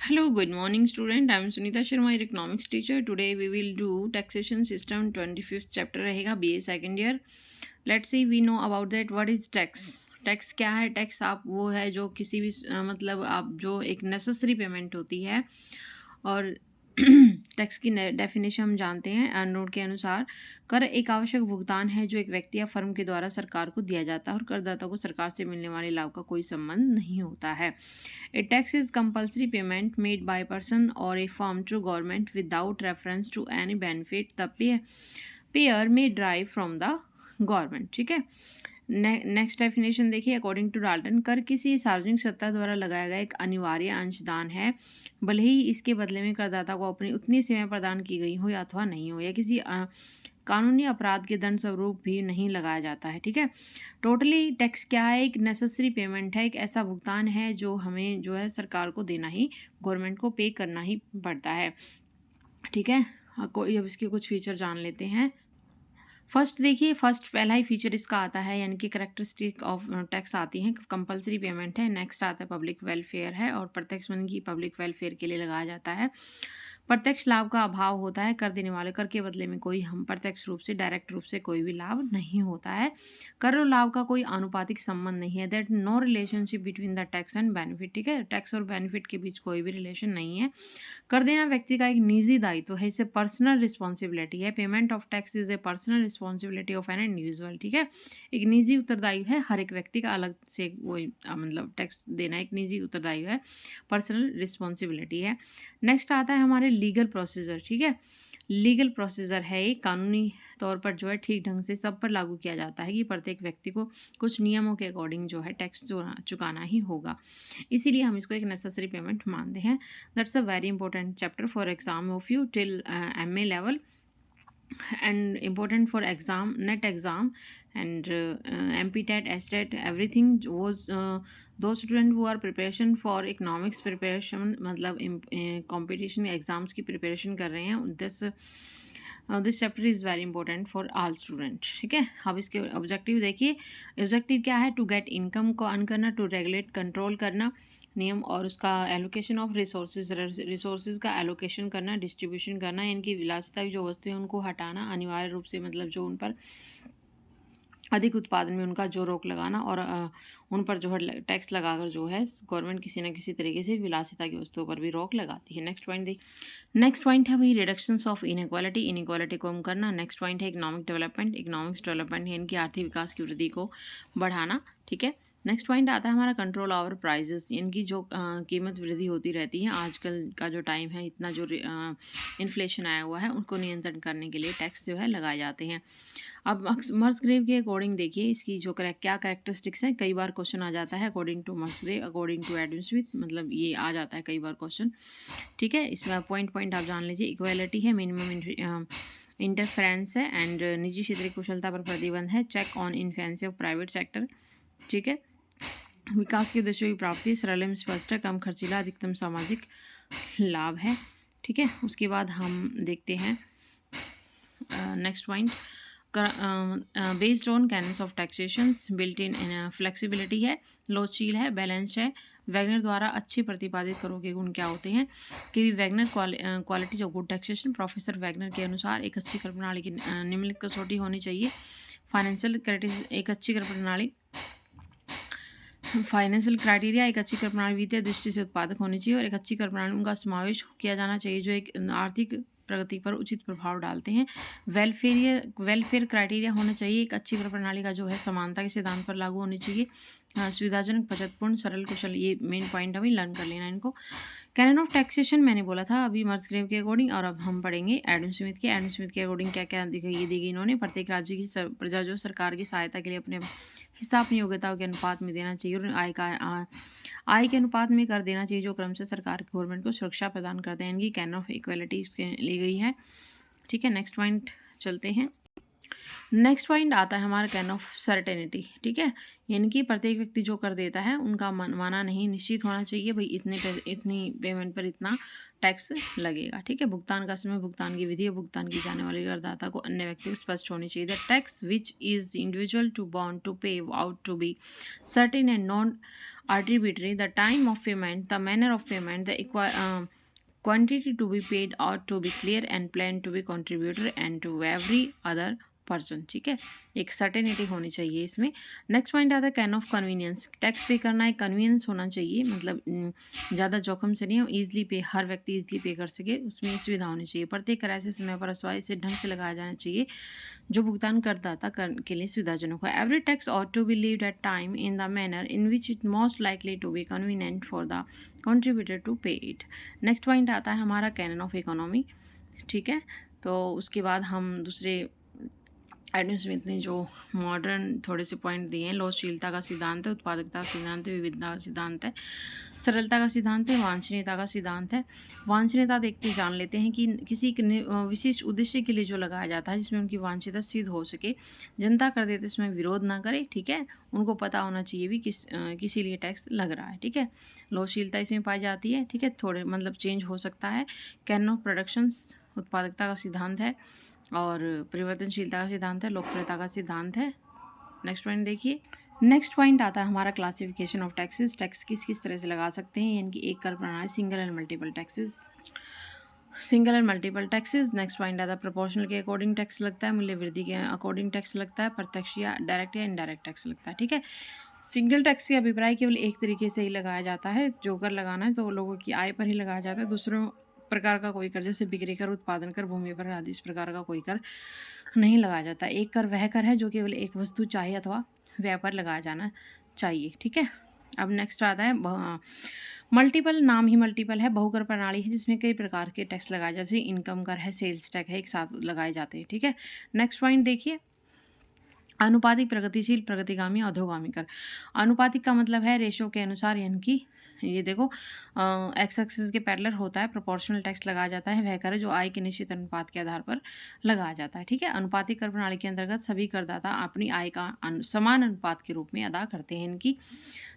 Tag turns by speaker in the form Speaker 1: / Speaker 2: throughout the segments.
Speaker 1: Hello, good morning, student. I am Sunita Sharma, your economics teacher. Today we will do taxation system 25th chapter रहेगा BA second year. Let's see we know about that. What is tax? Tax क्या है? Tax आप वो है जो किसी भी मतलब आप जो एक नेसेसरी पेमेंट होती है और टैक्स की डेफिनेशन हम जानते हैं नोट के अनुसार। कर एक आवश्यक भुगतान है जो एक व्यक्ति या फर्म के द्वारा सरकार को दिया जाता है और करदाता को सरकार से मिलने वाले लाभ का कोई संबंध नहीं होता है। A tax is compulsory payment made by person और a firm to government without reference to any benefit the payer may drive from the government. ठीक है, नेक्स्ट डेफिनेशन देखिए। अकॉर्डिंग टू डाल्टन, कर किसी सार्वजनिक सत्ता द्वारा लगाया गया एक अनिवार्य अंशदान है, भले ही इसके बदले में करदाता को अपनी उतनी सेवाएं प्रदान की गई हो या अथवा नहीं हो, या किसी कानूनी अपराध के दंड स्वरूप भी नहीं लगाया जाता है। ठीक है, टोटली टैक्स क्या है? एक नेसेसरी पेमेंट है, एक ऐसा भुगतान है जो हमें जो है सरकार को देना ही, गवर्नमेंट को पे करना ही पड़ता है। ठीक है, अब इसके कुछ फीचर जान लेते हैं। फर्स्ट देखिए, फर्स्ट पहला ही फीचर इसका आता है, यानी कि करेक्टरिस्टिक ऑफ टैक्स आती है, कंपलसरी पेमेंट है। नेक्स्ट आता है पब्लिक वेलफेयर है, और प्रत्यक्ष मन की पब्लिक वेलफेयर के लिए लगाया जाता है। प्रत्यक्ष लाभ का अभाव होता है, कर देने वाले कर के बदले में कोई हम प्रत्यक्ष रूप से डायरेक्ट रूप से कोई भी लाभ नहीं होता है। कर और लाभ का कोई आनुपातिक संबंध नहीं है, that no relationship between the tax and benefit. ठीक है, टैक्स और बेनिफिट के बीच कोई भी रिलेशन नहीं है। कर देना व्यक्ति का एक निजी दायित्व है, इसे पर्सनल रिस्पॉन्सिबिलिटी है। Payment of tax is a personal responsibility of an individual. ठीक है, एक निजी उत्तरदायित्व है, हर एक व्यक्ति का अलग से वो मतलब टैक्स देना एक निजी उत्तरदायित्व है, पर्सनल रिस्पॉन्सिबिलिटी है। नेक्स्ट आता है हमारे लीगल प्रोसीजर। ठीक है, लीगल प्रोसीजर है एक कानूनी तौर पर जो है ठीक ढंग से सब पर लागू किया जाता है कि प्रत्येक व्यक्ति को कुछ नियमों के अकॉर्डिंग जो है टैक्स चुकाना ही होगा, इसीलिए हम इसको एक नेसेसरी पेमेंट मानते हैं। That's a very important chapter for exam of you till MA level and important for exam, net exam, and MPTET, STET, everything was those students who are preparation for economics preparation मतलब competition exams की preparation कर रहे हैं, this chapter is very important for all student. ठीक है, अब इसके objective देखिए। ऑब्जेक्टिव क्या है? टू गेट इनकम को अर्न करना, टू रेगुलेट कंट्रोल करना नियम, और उसका एलोकेशन ऑफ रिसोर्सेज का एलोकेशन करना, डिस्ट्रीब्यूशन करना, इनकी विलासिता जो वस्तु है उनको हटाना, अनिवार्य रूप से मतलब जो उन पर अधिक उत्पादन में उनका जो रोक लगाना, और उन पर जो है टैक्स लगाकर जो है गवर्नमेंट किसी न किसी तरीके से विलासिता की वस्तुओं पर भी रोक लगाती है। नेक्स्ट पॉइंट नेक्स्ट पॉइंट है भाई रिडक्शंस ऑफ इनइक्वालिटी, इनइक्वालिटी को कम करना। नेक्स्ट पॉइंट है इकोनॉमिक डेवलपमेंट, इकोनॉमिक्स डेवलपमेंट है इनकी आर्थिक विकास की वृद्धि को बढ़ाना। ठीक है, नेक्स्ट पॉइंट आता है हमारा कंट्रोल ओवर प्राइजेस, इनकी जो कीमत वृद्धि होती रहती है, आजकल का जो टाइम है इतना जो इन्फ्लेशन आया हुआ है उनको नियंत्रण करने के लिए टैक्स जो है लगाए जाते हैं। अब मर्सग्रेव के अकॉर्डिंग देखिए इसकी जो क्या कैरेक्टरिस्टिक्स हैं, कई बार क्वेश्चन आ जाता है according to Musgrave, according to Adam Smith, मतलब ये आ जाता है कई बार क्वेश्चन। ठीक है, इसमें पॉइंट आप जान लीजिए। इक्वालिटी है, मिनिमम इंटरफेरेंस है, एंड निजी क्षेत्र की कुशलता पर प्रतिबंध है, check on influence of private sector. ठीक है, विकास के उद्देश्यों की प्राप्ति, सरल एवं स्पष्ट है, कम खर्चीला, अधिकतम सामाजिक लाभ है। ठीक है, उसके बाद हम देखते हैं next point, based on cannons of taxation, built in flexibility है, लोचील है, बैलेंस है। वैगनर द्वारा अच्छे प्रतिपादित करों के गुण क्या होते हैं? कि वैगनर क्वालिटी जो गुड टैक्सेशन, प्रोफेसर वैगनर के अनुसार एक अच्छी कर प्रणाली की निम्नलिखित कसौटी होनी चाहिए। फाइनेंशियल क्राइटेरिया, एक अच्छी कर प्रणाली, फाइनेंशियल क्राइटेरिया, एक अच्छी कर प्रणाली वित्तीय दृष्टि से उत्पादक होनी चाहिए, और एक अच्छी कर प्रणाली उनका समावेश किया जाना चाहिए जो एक आर्थिक प्रगति पर उचित प्रभाव डालते हैं। वेलफेयर क्राइटेरिया होना चाहिए, एक अच्छी कर प्रणाली का जो है समानता के सिद्धांत पर लागू होनी चाहिए। सुविधाजनक, बचतपूर्ण, सरल, कुशल, ये मेन पॉइंट हमें लर्न कर लेना इनको। कैनन ऑफ टैक्सेशन मैंने बोला था अभी मर्सग्रेव के अकॉर्डिंग, और अब हम पढ़ेंगे एडम स्मिथ के। एडम स्मिथ के अकॉर्डिंग क्या क्या दी गई इन्होंने, प्रत्येक राज्य की प्रजा जो सरकार की सहायता के लिए अपने हिस्सा अपनी योग्यताओं के अनुपात में देना चाहिए, और आय के अनुपात में कर देना चाहिए, जो क्रम से सरकार गवर्नमेंट को सुरक्षा प्रदान करते हैं। इनकी कैन ऑफ इक्वलिटी ली गई है। ठीक है, नेक्स्ट पॉइंट चलते हैं। नेक्स्ट पॉइंट आता है हमारा कैन ऑफ सर्टेनिटी। ठीक है, यानी कि प्रत्येक व्यक्ति जो कर देता है उनका मनमाना नहीं, निश्चित होना चाहिए भाई इतनी पेमेंट पर इतना टैक्स लगेगा। ठीक है, भुगतान का समय, भुगतान की विधि और भुगतान की जाने वाली करदाता को अन्य व्यक्ति को स्पष्ट होनी चाहिए। The tax which is individual to bound to pay out to be certain and non arbitrary, the time of payment, the manner of payment, the quantity to be paid ought to be clear and plain to be contributor and to every other person. ठीक है, एक certainty होनी चाहिए इसमें। Next point आता है can of convenience. Tax पे करना एक कन्वीनियंस होना चाहिए, मतलब ज़्यादा जोखिम से नहीं, हम ईजिली पे, हर व्यक्ति ईजिली पे कर सके, उसमें सुविधा होनी चाहिए। प्रत्येक करार से समय पर अथवा इसे ढंग से लगाया जाना चाहिए जो भुगतान करदाता के लिए सुविधाजनक हो। Every tax ought to be levied at time in the manner in which it most likely to be convenient for the contributor to pay it. Next point आता है हमारा कैनन ऑफ इकोनॉमी। ठीक है, तो उसके बाद हम दूसरे एडम स्मिथ ने जो मॉडर्न थोड़े से पॉइंट दिए हैं। लोचशीलता का सिद्धांत है, उत्पादकता का सिद्धांत है, विविधता का सिद्धांत है, सरलता का सिद्धांत है, वांछनीयता का सिद्धांत है। वांछनीयता देखते जान लेते हैं कि किसी विशिष्ट उद्देश्य के लिए जो लगाया जाता है जिसमें उनकी वांछनीयता सिद्ध हो सके, जनता कर देते इसमें विरोध ना करे। ठीक है, उनको पता होना चाहिए भी किसी लिए टैक्स लग रहा है। ठीक है, लोचशीलता इसमें पाई जाती है। ठीक है, थोड़े मतलब चेंज हो सकता है। कैन ऑफ प्रोडक्शंस उत्पादकता का सिद्धांत है और परिवर्तनशीलता का सिद्धांत है, लोकप्रियता का सिद्धांत है। नेक्स्ट पॉइंट देखिए। नेक्स्ट पॉइंट आता है हमारा क्लासिफिकेशन ऑफ टैक्सेस। टैक्स किस किस तरह से लगा सकते हैं, यानी कि एक कर प्रणाली, single and multiple taxes, single and multiple taxes. Next point आता है प्रोपोर्शनल के अकॉर्डिंग टैक्स लगता है, मूल्य वृद्धि के अकॉर्डिंग टैक्स लगता है, प्रत्यक्ष या डायरेक्ट या इनडायरेक्ट टैक्स लगता है। ठीक है, सिंगल टैक्स के अभिप्राय केवल एक तरीके से ही लगाया जाता है, जो कर लगाना है तो लोगों की आय पर ही लगाया जाता है। दूसरों प्रकार का कोई कर, जैसे बिक्री कर, उत्पादन कर, भूमि पर आदि, इस प्रकार का कोई कर नहीं लगाया जाता। एक कर वह कर है जो केवल एक वस्तु चाहे अथवा व्यापार लगाया जाना चाहिए। ठीक है, अब नेक्स्ट आता है मल्टीपल। नाम ही मल्टीपल है, बहुकर प्रणाली है जिसमें कई प्रकार के टैक्स लगाए, जैसे इनकम कर है, सेल्स टैक्स है, एक साथ लगाए जाते हैं। ठीक है, नेक्स्ट पॉइंट देखिए। अनुपातिक, प्रगतिशील, प्रगतिगामी, अधोगामी कर। अनुपातिक का मतलब है रेशो के अनुसार, यानी कि ये देखो एक्स एक्सिस के पैरेलल होता है, प्रोपोर्शनल टैक्स लगाया जाता है। वह कर है जो आय के निश्चित अनुपात के आधार पर लगाया जाता है। ठीक है, अनुपातिक कर प्रणाली के अंतर्गत सभी करदाता अपनी आय का समान अनुपात के रूप में अदा करते हैं। इनकी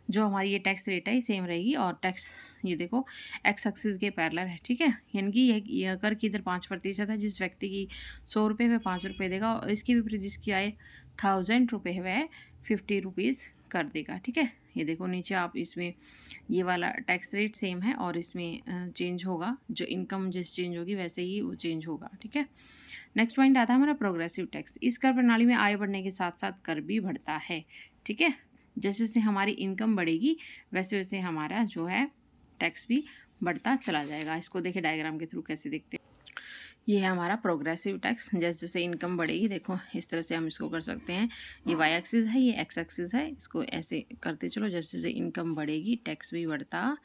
Speaker 1: जो हमारी ये टैक्स रेट है सेम रहेगी, और टैक्स ये देखो एक्स एक्सिस के पैरेलल है। ठीक है, यानी कि यह कर की दर 5% है। जिस व्यक्ति की 100 रुपये वह 5 रुपये देगा, और इसके विपरीत जिसकी आय 1000 रुपये है वह 50 रुपीज़ कर देगा। ठीक है, ये देखो नीचे आप इसमें ये वाला टैक्स रेट सेम है और इसमें चेंज होगा, जो इनकम जैसे चेंज होगी वैसे ही वो चेंज होगा। ठीक है, नेक्स्ट पॉइंट आता है हमारा प्रोग्रेसिव टैक्स। इस कर प्रणाली में आय बढ़ने के साथ साथ कर भी बढ़ता है। ठीक है, जैसे जैसे हमारी इनकम बढ़ेगी वैसे वैसे हमारा जो है टैक्स भी बढ़ता चला जाएगा। इसको देखिए डायग्राम के थ्रू कैसे देखते हैं। ये है हमारा प्रोग्रेसिव टैक्स। जैसे जैसे इनकम बढ़ेगी, देखो इस तरह से हम इसको कर सकते हैं। ये वाई एक्सिस है, ये एक्स एक्सिस है, इसको ऐसे करते चलो। जैसे जैसे इनकम बढ़ेगी टैक्स भी बढ़ता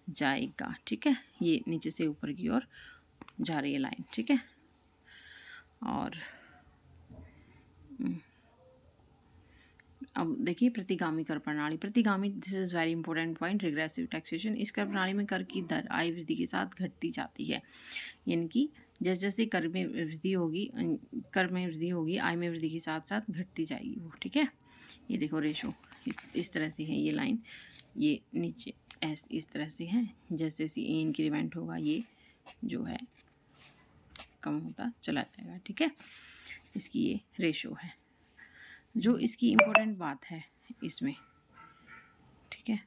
Speaker 1: जाएगा। ठीक है, ये नीचे से ऊपर की ओर जा रही है लाइन। ठीक है, और अब देखिए प्रतिगामी कर प्रणाली। प्रतिगामी, this is very important point, regressive taxation. इस कर प्रणाली में कर की दर आय वृद्धि के साथ घटती जाती है, यानी कि जैसे जैसे कर में वृद्धि होगी आय में वृद्धि के साथ साथ घटती जाएगी वो। ठीक है, ये देखो रेशो इस तरह से है, ये लाइन ये नीचे इस तरह से है। जैसे जैसे इंक्रीमेंट होगा ये जो है कम होता चला जाएगा। ठीक है, इसकी ये रेशो है जो इसकी इम्पोर्टेंट बात है इसमें। ठीक है,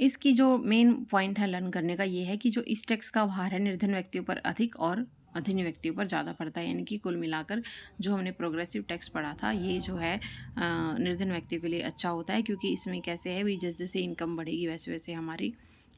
Speaker 1: इसकी जो मेन पॉइंट है लर्न करने का ये है कि जो इस टैक्स का भार है निर्धन व्यक्तियों पर अधिक और अधीन व्यक्तियों पर ज़्यादा पड़ता है। यानी कि कुल मिलाकर जो हमने प्रोग्रेसिव टैक्स पढ़ा था ये जो है निर्धन व्यक्तियों के लिए अच्छा होता है, क्योंकि इसमें कैसे है भी जैसे जैसे इनकम बढ़ेगी वैसे वैसे हमारी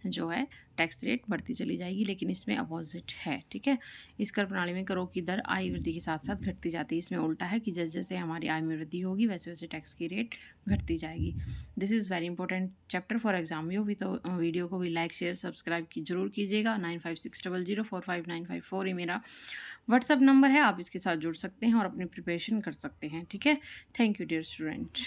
Speaker 1: जो है टैक्स रेट बढ़ती चली जाएगी, लेकिन इसमें अपोजिट है। ठीक है, इस कर प्रणाली में करों की दर आय वृद्धि के साथ साथ घटती जाती है। इसमें उल्टा है कि जैसे जैसे हमारी आय में वृद्धि होगी वैसे वैसे टैक्स की रेट घटती जाएगी। This is very important chapter for exam you भी। तो वीडियो को भी लाइक शेयर सब्सक्राइब जरूर कीजिएगा। 9560045954 ये मेरा व्हाट्सअप नंबर है, आप इसके साथ जुड़ सकते हैं और अपनी प्रिपरेशन कर सकते हैं। ठीक है, थैंक यू डियर स्टूडेंट।